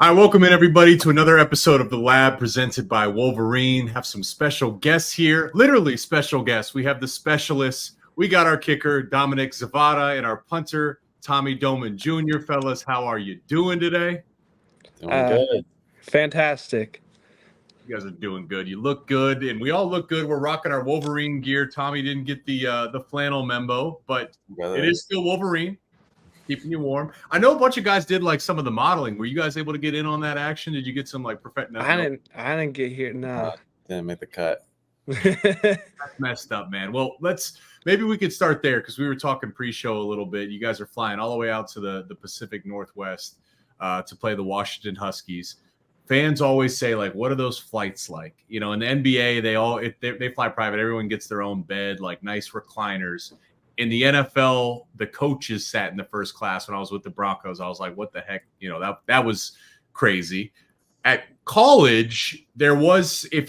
Hi, welcome in everybody to another episode of The Lab presented by Wolverine. Have some special guests here, literally special guests. We have the specialists. We got our kicker, Dominic Zvada, and our punter, Tommy Doman Jr. Fellas, how are you doing today? Doing good. Fantastic. You guys are doing good. You look good, and we all look good. We're rocking our Wolverine gear. Tommy didn't get the flannel memo, but it is still Wolverine. Keeping you warm. I know a bunch of guys did like some of the modeling. Were you guys able to get in on that action? Did you get some like professional? I didn't get here. No, didn't make the cut. That's messed up, man. Well, maybe we could start there because we were talking pre-show a little bit. You guys are flying all the way out to the Pacific Northwest to play the Washington Huskies. Fans always say, like, what are those flights like? You know, in the NBA, they fly private. Everyone gets their own bed, like nice recliners. In the NFL, the coaches sat in the first class. When I was with the Broncos, I was like, what the heck? You know, that was crazy. At college, there was, if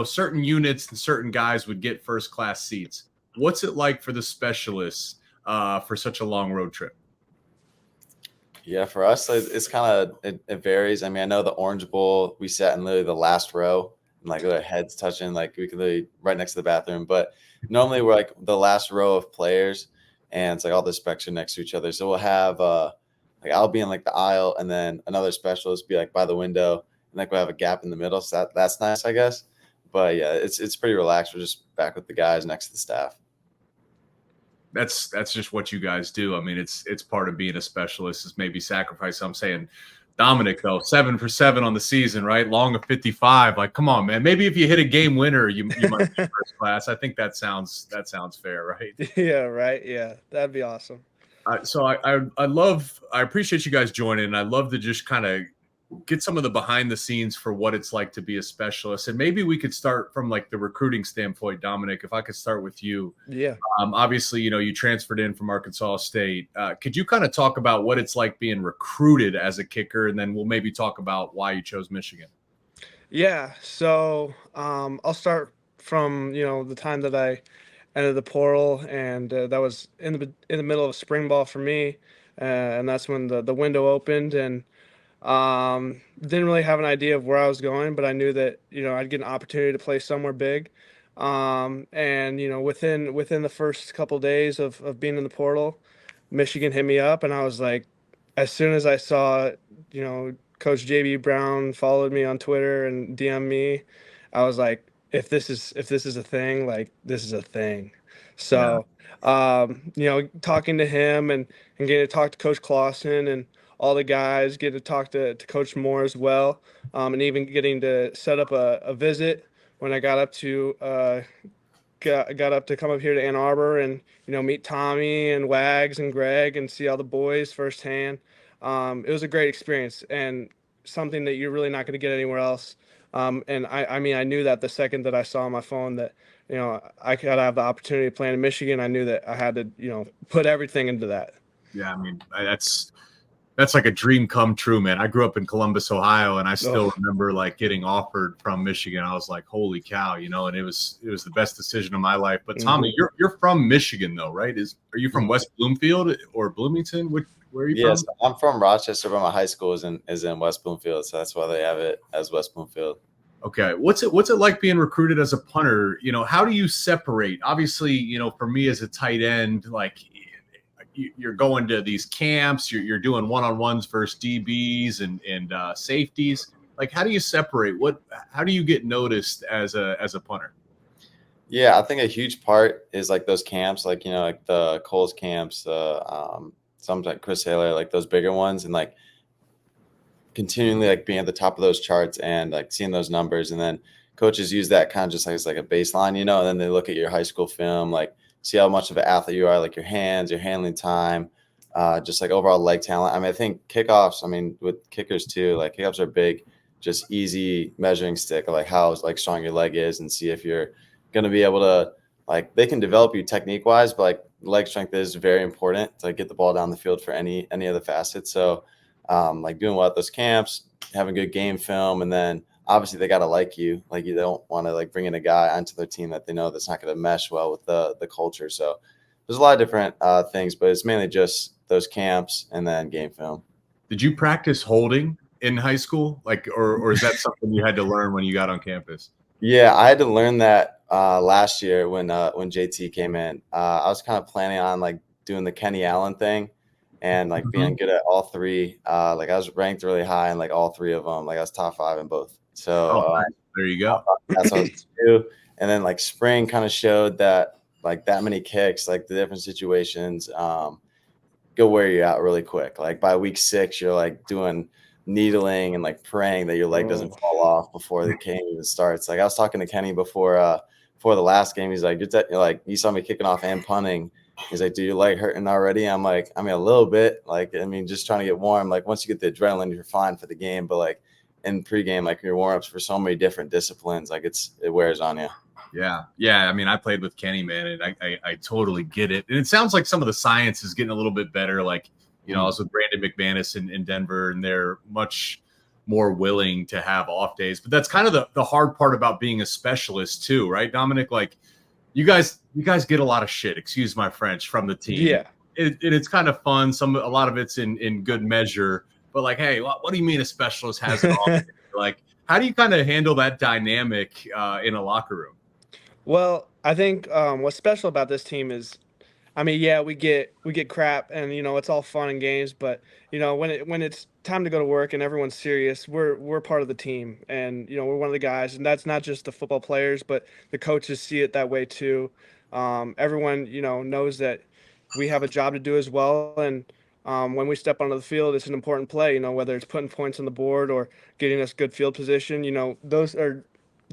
certain units and certain guys would get first class seats. What's it like for the specialists for such a long road trip? Yeah, for us, it's kind of, it varies. I mean, I know the Orange Bowl, we sat in literally the last row and like with our heads touching, like we could literally right next to the bathroom. But normally we're like the last row of players and it's like all the specs are next to each other. So we'll have like I'll be in like the aisle and then another specialist be like by the window and like we'll have a gap in the middle. So that's nice, I guess. But yeah, it's pretty relaxed. We're just back with the guys next to the staff. That's just what you guys do. I mean, it's part of being a specialist is maybe sacrifice. I'm saying Dominic, though, 7 for 7 on the season, right? Long of 55. Like, come on, man. Maybe if you hit a game winner, you might be first class. I think that sounds fair, right? Yeah, right. Yeah, that'd be awesome. So I appreciate you guys joining. And I love to just kind of get some of the behind the scenes for what it's like to be a specialist. And maybe we could start from like the recruiting standpoint, Dominic, if I could start with you. Yeah. Obviously, you transferred in from Arkansas State. Could you kind of talk about what it's like being recruited as a kicker? And then we'll maybe talk about why you chose Michigan. Yeah. So I'll start from, the time that I entered the portal and that was in the middle of spring ball for me. And that's when the window opened and didn't really have an idea of where I was going, but I knew that, I'd get an opportunity to play somewhere big. And, within the first couple of days of being in the portal, Michigan hit me up and I was like, as soon as I saw, Coach JB Brown followed me on Twitter and DM me, I was like, if this is a thing, like this is a thing. So, talking to him and getting to talk to Coach Clausen and all the guys, get to talk to Coach Moore as well, and even getting to set up a visit when I got up to come up here to Ann Arbor and meet Tommy and Wags and Greg and see all the boys firsthand. It was a great experience and something that you're really not going to get anywhere else. And I mean, I knew that the second that I saw on my phone that I could have the opportunity to play in Michigan. I knew that I had to put everything into that. Yeah, I mean that's like a dream come true, man. I grew up in Columbus, Ohio, and I still remember like getting offered from Michigan. I was like, holy cow, and it was the best decision of my life. But Tommy, you're from Michigan though, right? Are you from West Bloomfield or Bloomington? Where are you from? Yes, I'm from Rochester, but my high school is in West Bloomfield, so that's why they have it as West Bloomfield. Okay. What's it like being recruited as a punter? How do you separate? Obviously, for me as a tight end, like you're going to these camps, you're doing one-on-ones versus DBs and safeties. Like, how do you separate? How do you get noticed as a punter? Yeah, I think a huge part is like those camps, like like the Coles camps, some like Chris Taylor, like those bigger ones, and like continually like being at the top of those charts and like seeing those numbers, and then coaches use that kind of just like as like a baseline, and then they look at your high school film, like see how much of an athlete you are, like your hands, your handling time, just like overall leg talent. I mean, I think kickoffs, I mean, with kickers too, like kickoffs are big, just easy measuring stick of like how like strong your leg is and see if you're going to be able to, like, they can develop you technique wise, but like leg strength is very important to like, get the ball down the field for any of the facets. So like doing well at those camps, having good game film, and then obviously they got to like you. Like you don't want to like bring in a guy onto their team that they know that's not going to mesh well with the culture. So there's a lot of different things, but it's mainly just those camps and then game film. Did you practice holding in high school? Like, or is that something you had to learn when you got on campus? Yeah, I had to learn that last year when JT came in. I was kind of planning on like doing the Kenny Allen thing and like being good at all three. Like I was ranked really high in like all three of them. Like I was top 5 in both. So Nice. There you go. that's what I was gonna do. And then like spring kind of showed that like that many kicks, like the different situations, go wear you out really quick. Like by week 6, you're like doing needling and like praying that your leg doesn't fall off before the game even starts. Like I was talking to Kenny before the last game. He's like, you're like, you saw me kicking off and punting. He's like, do your leg hurting already? I'm like, I mean, a little bit. Like, I mean, just trying to get warm. Like once you get the adrenaline, you're fine for the game. But like in pregame, like your warm-ups for so many different disciplines, like it wears on you. Yeah. I mean, I played with Kenny, man, and I totally get it. And it sounds like some of the science is getting a little bit better. Like, you know, I was with Brandon McManus in Denver, and they're much more willing to have off days. But that's kind of the hard part about being a specialist too, right, Dominic? Like, you guys get a lot of shit, excuse my French, from the team. Yeah. It's kind of fun. A lot of it's in good measure. But like, hey, what do you mean a specialist has an off day? Like, how do you kind of handle that dynamic in a locker room? Well, I think what's special about this team is, I mean, yeah, we get crap, and you know it's all fun and games. But you know when it's time to go to work and everyone's serious, we're part of the team, and you know we're one of the guys, and that's not just the football players, but the coaches see it that way too. Everyone knows that we have a job to do as well, and when we step onto the field, it's an important play. You know, whether it's putting points on the board or getting us good field position. You know, those are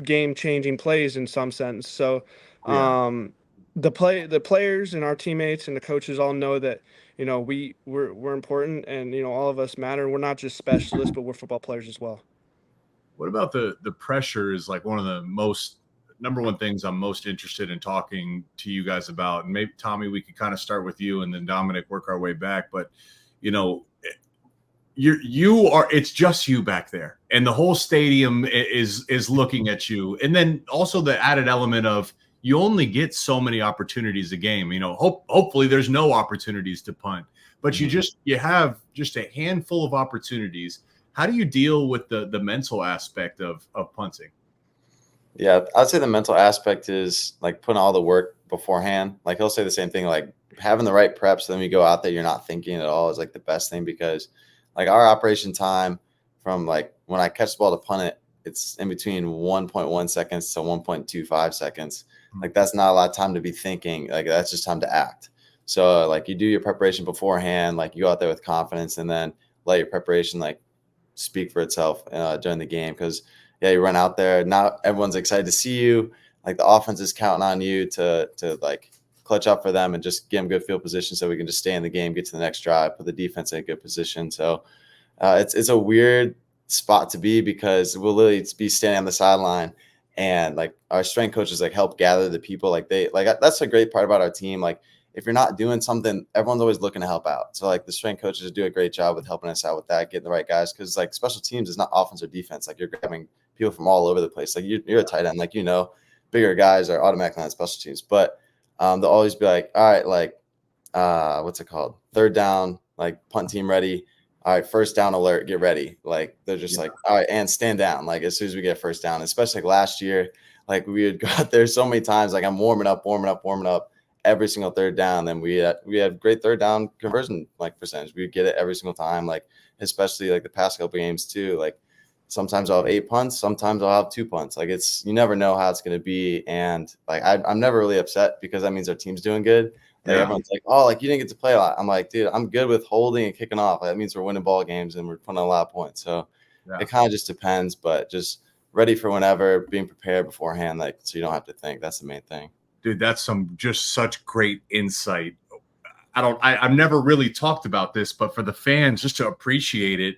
game-changing plays in some sense. So the players and our teammates and the coaches all know that we're important, and all of us matter. We're not just specialists, but we're football players as well. What about the pressure is like one of the number one things I'm most interested in talking to you guys about. And maybe Tommy, we could kind of start with you and then Dominic work our way back. But it's just you back there, and the whole stadium is looking at you. And then also the added element of you only get so many opportunities a game. Hopefully there's no opportunities to punt, but you have just a handful of opportunities. How do you deal with the mental aspect of punting? Yeah, I'd say the mental aspect is like putting all the work beforehand. Like he'll say the same thing, like having the right preps. So then we go out there, you're not thinking at all is like the best thing, because like our operation time from like when I catch the ball to punt it, it's in between 1.1 seconds to 1.25 seconds. Like that's not a lot of time to be thinking. Like that's just time to act. So like you do your preparation beforehand, like you go out there with confidence, and then let your preparation like speak for itself during the game. Because you run out there, not everyone's excited to see you. Like the offense is counting on you to like clutch up for them and just give them good field position so we can just stay in the game, get to the next drive, put the defense in a good position. So it's a weird spot to be, because we'll literally be standing on the sideline, and like our strength coaches like help gather the people. Like that's a great part about our team. Like if you're not doing something, everyone's always looking to help out. So like the strength coaches do a great job with helping us out with that, getting the right guys. Because like special teams is not offense or defense. Like you're grabbing people from all over the place. Like you're a tight end. Like bigger guys are automatically on special teams. But they'll always be like, all right, like what's it called? 3rd down, like punt team ready. All right, 1st down alert, get ready. Like they're just like, all right, and stand down. Like as soon as we get 1st down, especially like last year, like we would go out there so many times. Like I'm warming up every single 3rd down. Then we had great 3rd down conversion like percentage. We would get it every single time. Like especially like the past couple games too. Like sometimes I'll have 8 punts, sometimes I'll have 2 punts. Like you never know how it's going to be. And like I'm never really upset, because that means our team's doing good. Like everyone's like, oh, like you didn't get to play a lot. I'm like, dude, I'm good with holding and kicking off. That means we're winning ball games and we're putting a lot of points. So it kind of just depends, but just ready for whenever, being prepared beforehand, like so you don't have to think. That's the main thing. Dude, that's just such great insight. I've never really talked about this, but for the fans, just to appreciate it,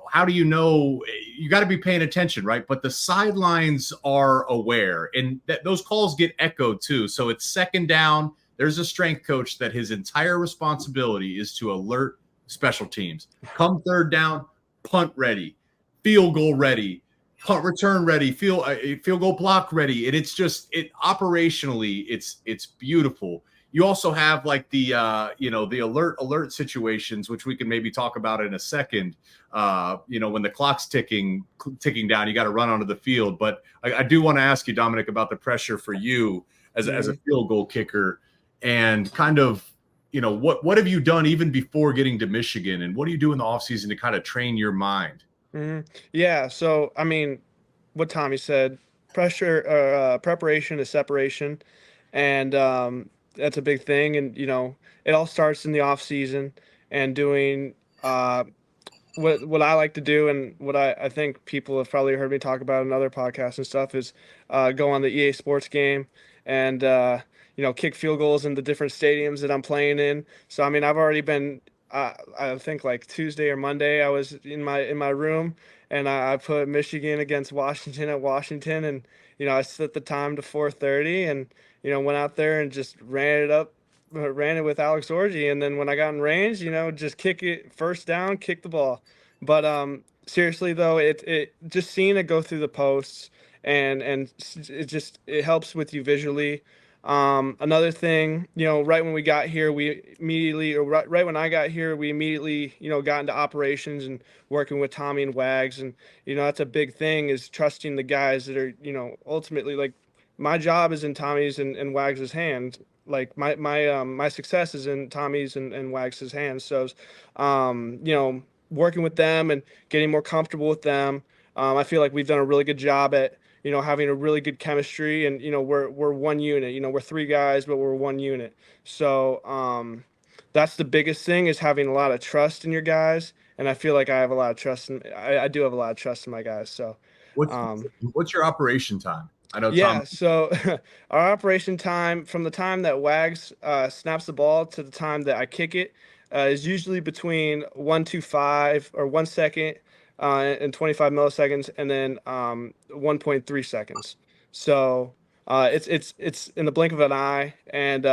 how do you know? You got to be paying attention, right? But the sidelines are aware, and those calls get echoed too. So it's 2nd down. There's a strength coach that his entire responsibility is to alert special teams. Come 3rd down, punt ready, field goal ready, punt return ready, field goal block ready. And it's just operationally, it's beautiful. you also have like the the alert situations, which we can maybe talk about in a second. When the clock's ticking down, you got to run onto the field. But I do want to ask you, Dominic, about the pressure for you as a field goal kicker, and kind of, what have you done even before getting to Michigan, and what do you do in the offseason to kind of train your mind? Yeah. So, I mean, what Tommy said, preparation is separation. And that's a big thing. And, it all starts in the off season and doing what I like to do, and what I think people have probably heard me talk about in other podcasts and stuff, is go on the EA Sports game and kick field goals in the different stadiums that I'm playing in. So I mean, I've already been. I think like Tuesday or Monday, I was in my room, and I put Michigan against Washington at Washington, and I set the time to 4:30, and went out there and just ran it with Alex Orji, and then when I got in range, just kick it first down, kick the ball. But seriously though, it just seeing it go through the posts, and it helps with you visually. Another thing, right when we got here, right when I got here, we immediately, got into operations and working with Tommy and Wags, and that's a big thing, is trusting the guys that are, ultimately, like, my job is in Tommy's and Wags's hands. Like my success is in Tommy's and Wags's hands. So, working with them and getting more comfortable with them, I feel like we've done a really good job at having a really good chemistry, and we're one unit. We're three guys, but we're one unit. So that's the biggest thing, is having a lot of trust in your guys, and I feel like I have a lot of trust. I do have a lot of trust in my guys. So what's your operation time? I know. Yeah, Tom. so our operation time, from the time that Wags snaps the ball to the time that I kick it, is usually between 1.25 or 1 second and 25 milliseconds, and then 1.3 seconds. So it's in the blink of an eye, and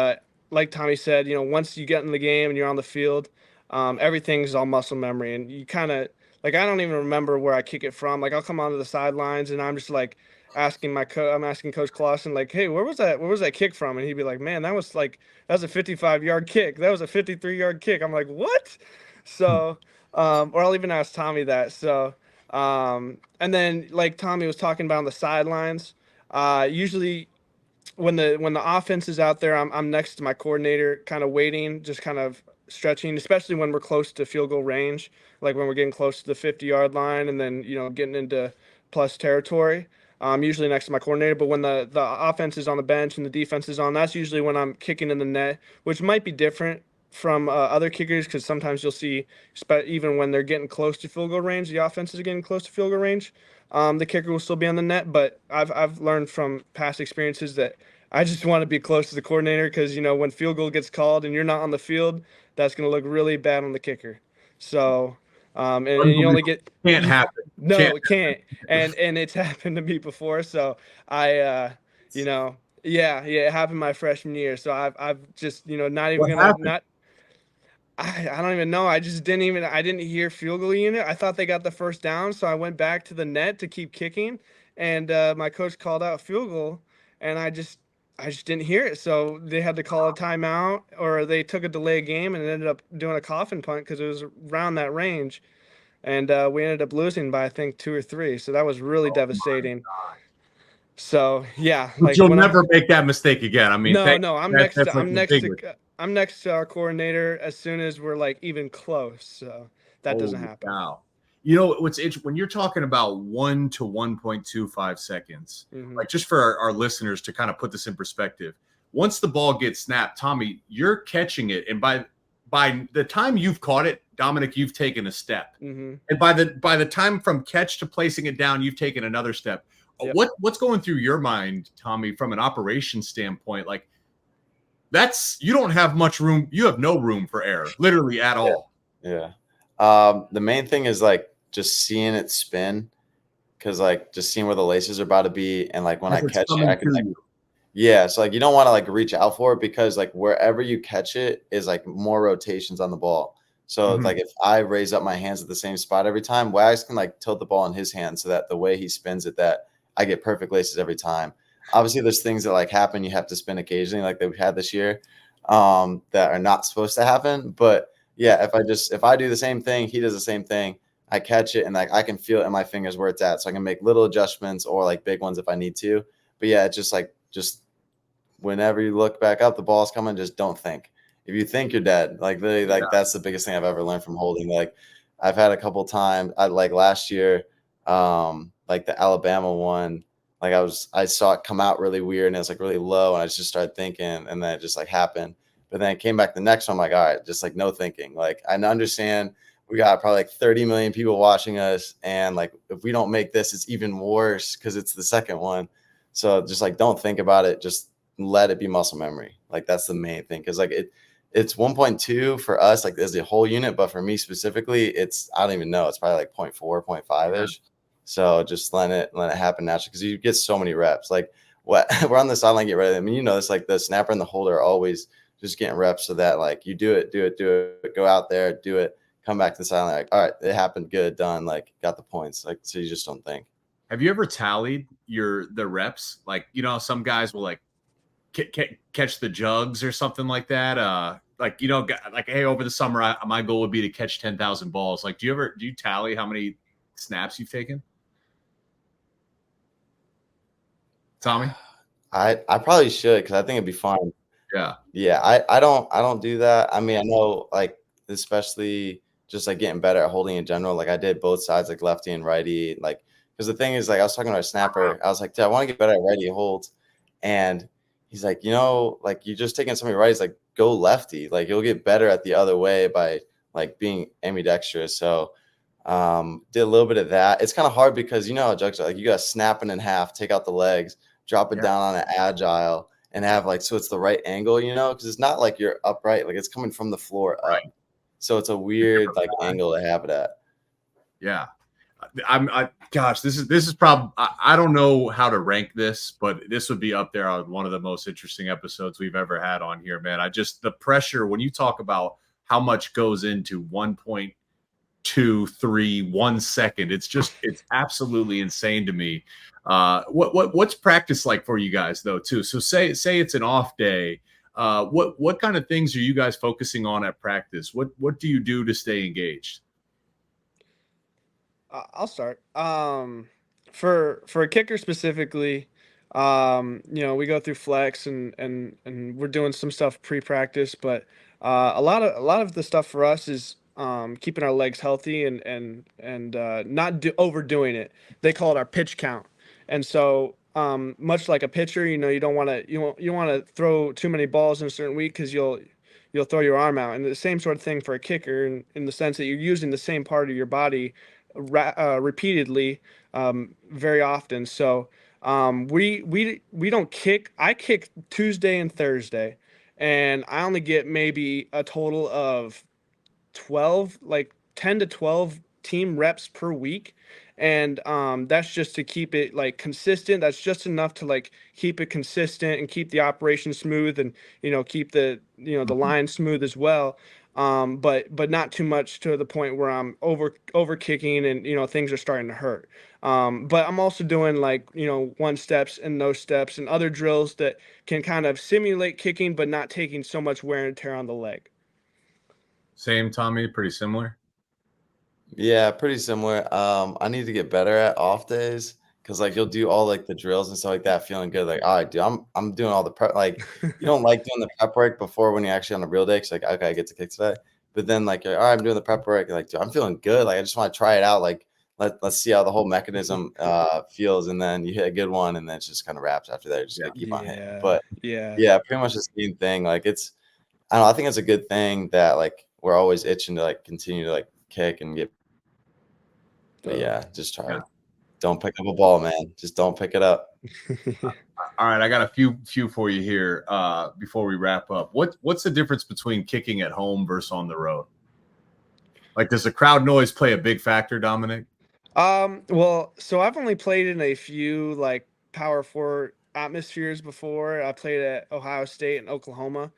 like Tommy said, once you get in the game and you're on the field, everything's all muscle memory, and you kind of, like, I don't even remember where I kick it from. Like, I'll come onto the sidelines, and I'm just like I'm asking Coach Clausen, like, hey, where was that kick from? And he'd be like, man, that was a 55-yard kick. That was a 53-yard kick. I'm like, what? So, or I'll even ask Tommy that. So, and then, like Tommy was talking about on the sidelines, usually when the offense is out there, I'm next to my coordinator, kind of waiting, just kind of stretching, especially when we're close to field goal range, like when we're getting close to the 50-yard line, and then getting into plus territory. Usually next to my coordinator. But when the offense is on the bench and the defense is on, that's usually when I'm kicking in the net, which might be different from other kickers, because sometimes you'll see, even when they're getting close to field goal range, the offenses are getting close to field goal range, the kicker will still be on the net. But I've learned from past experiences that I just want to be close to the coordinator, because when field goal gets called and you're not on the field, that's going to look really bad on the kicker. So and you only get Can't happen. No, it can't. And it's happened to me before. So I yeah, it happened my freshman year. So I've just, not even I don't even know. I didn't hear field goal unit. I thought they got the first down, so I went back to the net to keep kicking, and my coach called out field goal, and I just didn't hear it. So they had to call a timeout, or they took a delay game and ended up doing a coffin punt, because it was around that range. And we ended up losing by, I think, 2 or 3. So that was really devastating. So yeah, like, you'll never make that mistake again. I mean, no, I'm next to our coordinator as soon as we're like even close. So that doesn't happen. Wow. What's interesting, when you're talking about 1 to 1.25 seconds, like, just for our listeners to kind of put this in perspective, once the ball gets snapped, Tommy, you're catching it, and by the time you've caught it, Dominic, you've taken a step, and by the time from catch to placing it down, you've taken another step. Yep. What's going through your mind, Tommy, from an operations standpoint? Like, you don't have much room. You have no room for error, literally at all. Yeah. The main thing is, like, just seeing it spin, because, like, just seeing where the laces are about to be, and, like, when I catch it, I can, like, yeah. So, like, you don't want to, like, reach out for it, because, like, wherever you catch it is, like, more rotations on the ball. So, like, if I raise up my hands at the same spot every time, Wags can, like, tilt the ball in his hand, so that the way he spins it, that I get perfect laces every time. Obviously, there's things that, like, happen. You have to spin occasionally, like we've had this year. that are not supposed to happen. But yeah, if I do the same thing, he does the same thing, I catch it and like I can feel it in my fingers where it's at. So I can make little adjustments or like big ones if I need to. But yeah, it's just whenever you look back up, the ball's coming, just don't think. If you think you're dead, like literally, like that's the biggest thing I've ever learned from holding. Like I've had a couple times, like last year, like the Alabama one, like I saw it come out really weird and it was like really low, and I just started thinking, and then it just like happened. But then it came back the next one, I'm like, all right, just like no thinking. Like I understand we got probably like 30 million people watching us, and like if we don't make this, it's even worse because it's the second one. So just like don't think about it, just let it be muscle memory. Like that's the main thing, because like it's 1.2 for us, like as a whole unit, but for me specifically, it's I don't even know, it's probably like 0.4, 0.5 ish. So just let it happen naturally, because you get so many reps. Like what we're on the sideline, get ready. I mean, it's like the snapper and the holder are always just getting reps, so that like you do it, go out there, do it, come back to the sideline, like all right, it happened, good, done, like got the points. Like so you just don't think. Have you ever tallied the reps? Like, some guys will like catch the jugs or something like that. Like, like, hey, over the summer, my goal would be to catch 10,000 balls. Like, do you tally how many snaps you've taken? Tommy? I probably should, because I think it'd be fun. Yeah, I don't do that. I mean, I know, like, especially just like getting better at holding in general. Like I did both sides, like lefty and righty. Like, because the thing is, like, I was talking to a snapper. I was like, dude, I want to get better at righty holds, and he's like, like you're just taking so many righties. Like, go lefty. Like you'll get better at the other way by like being ambidextrous. So did a little bit of that. It's kind of hard because how jugs are, like you got to snap it in half, take out the legs, drop it down on an agile, and have like, so it's the right angle, because it's not like you're upright, like it's coming from the floor up. Right. So it's a weird like angle to have it at. Yeah. Gosh, this is probably, I don't know how to rank this, but this would be up there on one of the most interesting episodes we've ever had on here, man. The pressure, when you talk about how much goes into 1.23 1 second, it's absolutely insane to me. What's practice like for you guys though too? So say it's an off day. What kind of things are you guys focusing on at practice? What do you do to stay engaged? I'll start. For a kicker specifically, we go through flex and we're doing some stuff pre-practice, but a lot of the stuff for us is keeping our legs healthy and not overdoing it. They call it our pitch count, and so much like a pitcher, you don't want to throw too many balls in a certain week because you'll throw your arm out, and the same sort of thing for a kicker in the sense that you're using the same part of your body repeatedly, very often. So we don't kick. I kick Tuesday and Thursday, and I only get maybe a total of 12, like 10 to 12 team reps per week. And that's just to keep it like consistent. That's just enough to like keep it consistent and keep the operation smooth, and keep the line smooth as well. But not too much to the point where I'm over kicking and things are starting to hurt. But I'm also doing like one steps and no steps and other drills that can kind of simulate kicking but not taking so much wear and tear on the leg. Same, Tommy, pretty similar. Yeah, pretty similar. I need to get better at off days, because like you'll do all like the drills and stuff like that, feeling good. Like, all right, dude, I'm doing all the prep. Like, you don't like doing the prep work before when you're actually on the real day. Cause like, okay, I get to kick today. But then like, you're like, all right, I'm doing the prep work. You're like, dude, I'm feeling good. Like, I just want to try it out. Like, let's see how the whole mechanism feels. And then you hit a good one, and then it's just kind of wraps after that. You're just gonna keep on hitting. But yeah, pretty much the same thing. Like I don't know, I think it's a good thing that like we're always itching to like continue to like kick and get. But yeah, just try. Don't pick up a ball, man. Just don't pick it up. All right, I got a few for you here before we wrap up. What's the difference between kicking at home versus on the road? Like, does the crowd noise play a big factor, Dominic? Well, so I've only played in a few like Power Four atmospheres before. I played at Ohio State and Oklahoma.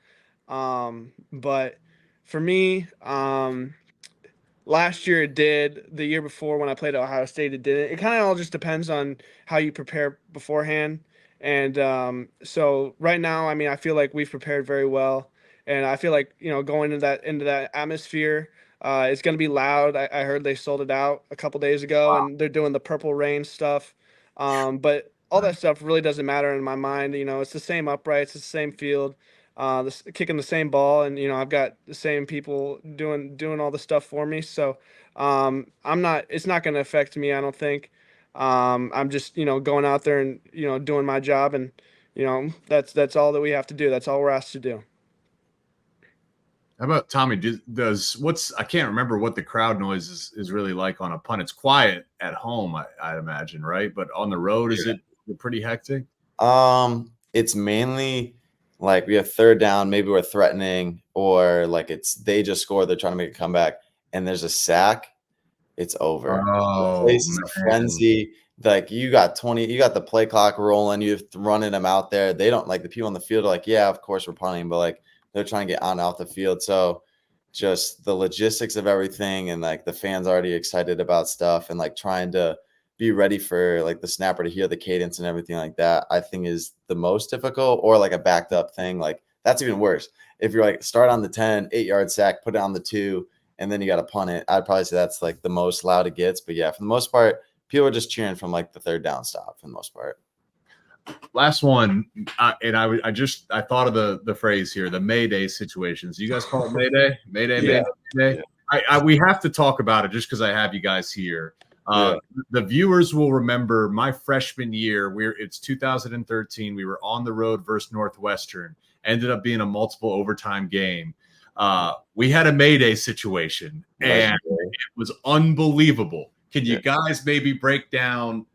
But for me, last year it did. The year before when I played at Ohio State, it didn't. It kind of all just depends on how you prepare beforehand. And so right now, I mean, I feel like we've prepared very well. and I feel like going into that atmosphere. It's going to be loud. I heard they sold it out a couple days ago, and they're doing the Purple Rain stuff. But all that stuff really doesn't matter in my mind. It's the same uprights, it's the same field, kicking the same ball, and I've got the same people doing all the stuff for me. So I'm not. It's not going to affect me, I don't think. I'm just going out there and doing my job, and that's all that we have to do. That's all we're asked to do. How about Tommy? Does what's I can't remember what the crowd noise is really like on a punt. It's quiet at home, I imagine, right? But on the road, is it pretty hectic? It's mainly like we have third down, maybe we're threatening, or like they just scored, they're trying to make a comeback, and there's a sack, it's over. The place is a frenzy. Like you got the play clock rolling, you're running them out there. They don't like the people on the field are like, yeah, of course we're punting, but like they're trying to get on out the field. So just the logistics of everything, and like the fans already excited about stuff, and like trying to be ready for like the snapper to hear the cadence and everything like that, I think is the most difficult. Or like a backed up thing, like that's even worse. If you're like start on the 10, 8-yard sack, put it on the 2, and then you got to punt it, I'd probably say that's like the most loud it gets. But yeah, for the most part, people are just cheering from like the third down stop for the most part. Last one, and I thought of the phrase here, the Mayday situations. You guys call it Mayday? Mayday. Yeah. We have to talk about it just because I have you guys here. The viewers will remember my freshman year. It's 2013. We were on the road versus Northwestern. Ended up being a multiple overtime game. We had a Mayday situation, and it was unbelievable. Can you guys maybe break down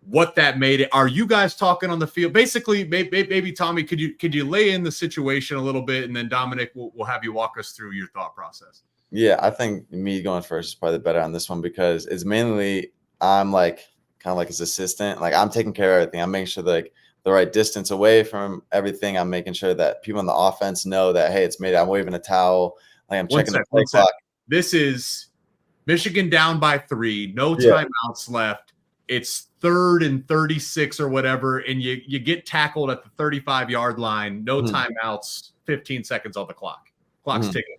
what that made it? Are you guys talking on the field? Basically, maybe Tommy, could you lay in the situation a little bit, and then Dominic will have you walk us through your thought process. Yeah, I think me going first is probably better on this one, because it's mainly I'm like kind of like his assistant. Like I'm taking care of everything. I'm making sure that, like the right distance away from everything. I'm making sure that people on the offense know that, hey, it's made. I'm waving a towel. Like I'm checking the play clock. This is Michigan down by 3, no timeouts left. It's 3rd and 36 or whatever, and you get tackled at the 35-yard line, no timeouts, 15 seconds on the clock. Clock's ticking.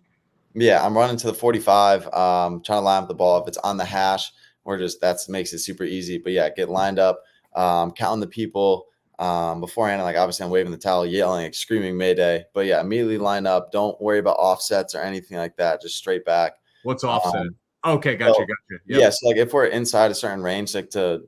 Yeah, I'm running to the 45, trying to line up the ball. If it's on the hash, that makes it super easy. But yeah, get lined up, counting the people beforehand. Like obviously I'm waving the towel, yelling, like screaming Mayday. But yeah, immediately line up. Don't worry about offsets or anything like that. Just straight back. What's offset? Okay, gotcha. Yep. Yeah, so like if we're inside a certain range, like to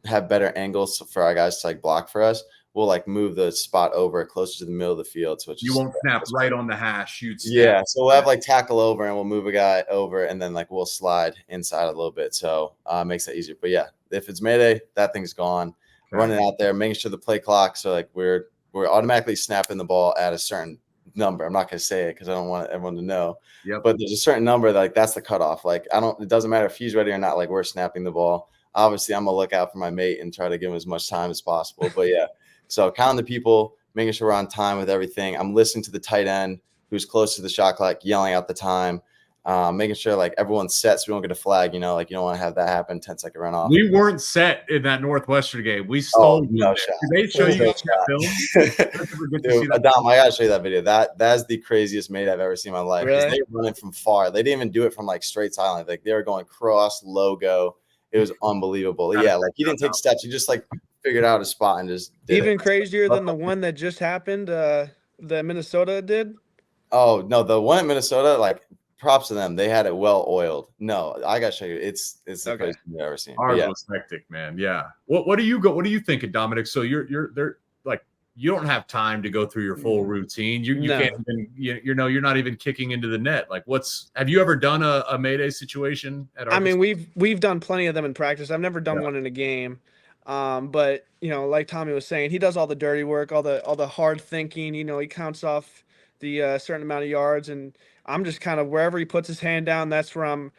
have better angles for our guys to like block for us, we'll like move the spot over closer to the middle of the field. So you won't snap right on the hash. Yeah, so we'll have like tackle over, and we'll move a guy over, and then like we'll slide inside a little bit. So makes that easier. But yeah, if it's Mayday, that thing's gone. Okay. Running out there, making sure the play clock. So like we're automatically snapping the ball at a certain number. I'm not going to say it because I don't want everyone to know. Yep. But there's a certain number that, like that's the cutoff. Like it doesn't matter if he's ready or not. Like we're snapping the ball. Obviously, I'm gonna look out for my mate and try to give him as much time as possible. But yeah, so counting the people, making sure we're on time with everything. I'm listening to the tight end who's close to the shot clock, yelling out the time, making sure like everyone's set so we don't get a flag. Like you don't want to have that happen. 10-second runoff. We weren't set in that Northwestern game. We stole. No shot. Did they show you guys film? Dude, Adam, I gotta show you that video. That's the craziest mate I've ever seen in my life. Really? They were running from far. They didn't even do it from like straight sideline. Like they were going cross logo. It was unbelievable. Yeah, like he didn't take steps. He just like figured out a spot and just did even crazier than the one that just happened that Minnesota did. Oh no, the one at Minnesota, like props to them. They had it well oiled. No, I gotta show you. It's the craziest thing I've ever seen. Ours was hectic, man. Yeah. What do you thinking, Dominic? So you're like you don't have time to go through your full routine. You can't even you're not even kicking into the net. Like have you ever done a Mayday situation at I mean, we've done plenty of them in practice. I've never done one in a game. But like Tommy was saying, he does all the dirty work, all the hard thinking. He counts off the certain amount of yards, and I'm just kind of wherever he puts his hand down, that's where I'm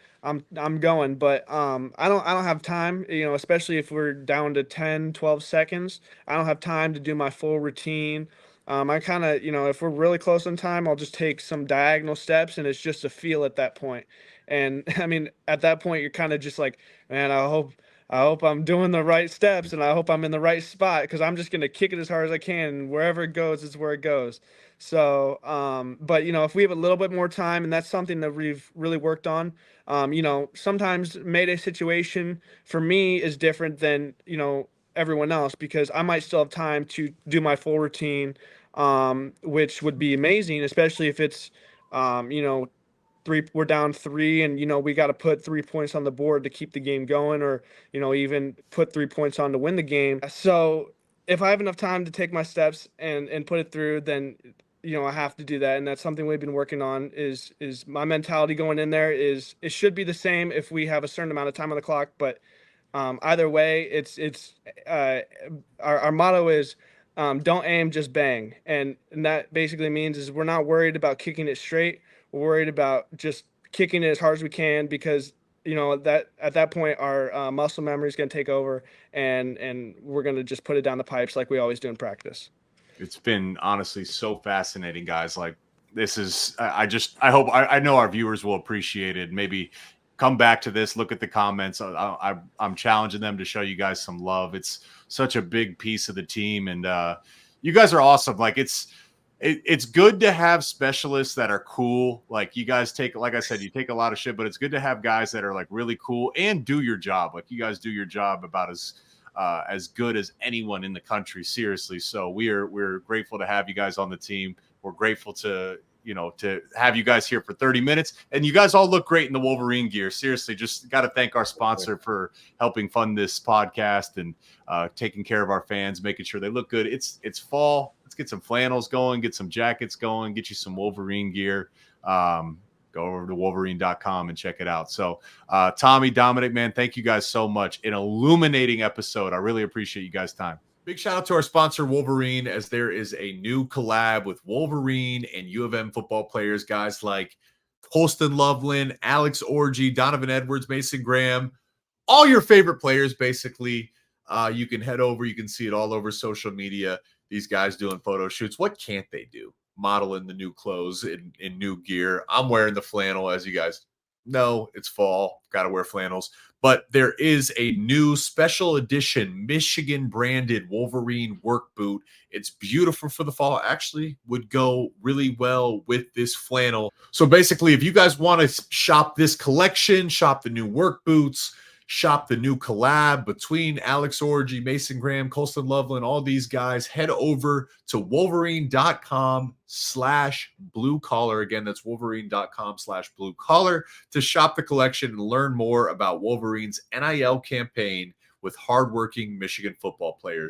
going. But I don't have time, especially if we're down to 10, 12 seconds. I don't have time to do my full routine. I kind of, if we're really close on time, I'll just take some diagonal steps, and it's just a feel at that point. And I mean, at that point, you're kind of just like, man, I hope I'm doing the right steps, and I hope I'm in the right spot, because I'm just gonna kick it as hard as I can. And wherever it goes is where it goes. So, but if we have a little bit more time, and that's something that we've really worked on. Sometimes Mayday situation for me is different than everyone else, because I might still have time to do my full routine, which would be amazing, especially if it's you know we're down three, and we got to put 3 points on the board to keep the game going, or even put 3 points on to win the game. So if I have enough time to take my steps and put it through, then I have to do that. And that's something we've been working on. Is my mentality going in there is it should be the same if we have a certain amount of time on the clock. But either way, it's uh, our motto is, don't aim, just bang. And that basically means is we're not worried about kicking it straight. We're worried about just kicking it as hard as we can, because that at that point our muscle memory is going to take over, and we're going to just put it down the pipes like we always do in practice. It's been honestly so fascinating, guys. Like, this is, I hope, I know our viewers will appreciate it. Maybe come back to this, look at the comments. I'm challenging them to show you guys some love. It's such a big piece of the team, and you guys are awesome. Like, it's good to have specialists that are cool. Like, you guys take, like I said, you take a lot of shit, but it's good to have guys that are like really cool and do your job. Like, you guys do your job about as good as anyone in the country. Seriously. So we're grateful to have you guys on the team. We're grateful to have you guys here for 30 minutes, and you guys all look great in the Wolverine gear. Seriously, just got to thank our sponsor for helping fund this podcast and taking care of our fans, making sure they look good. It's fall. Let's get some flannels going, get some jackets going, get you some Wolverine gear. Go over to Wolverine.com and check it out. So Tommy, Dominic, man, thank you guys so much. An illuminating episode. I really appreciate you guys' time. Big shout out to our sponsor, Wolverine, as there is a new collab with Wolverine and U of M football players, guys like Colston Loveland, Alex Orji, Donovan Edwards, Mason Graham, all your favorite players, basically. You can head over. You can see it all over social media. These guys doing photo shoots. What can't they do? Modeling the new clothes in new gear. I'm wearing the flannel, as you guys know. It's fall. Got to wear flannels. But there is a new special edition Michigan branded Wolverine work boot. It's beautiful for the fall. Actually would go really well with this flannel. So basically, if you guys want to shop this collection, shop the new work boots, shop the new collab between Alex Orji, Mason Graham, Colston Loveland, all these guys, head over to Wolverine.com/blue collar. Again, that's Wolverine.com/blue collar to shop the collection and learn more about Wolverine's NIL campaign with hardworking Michigan football players.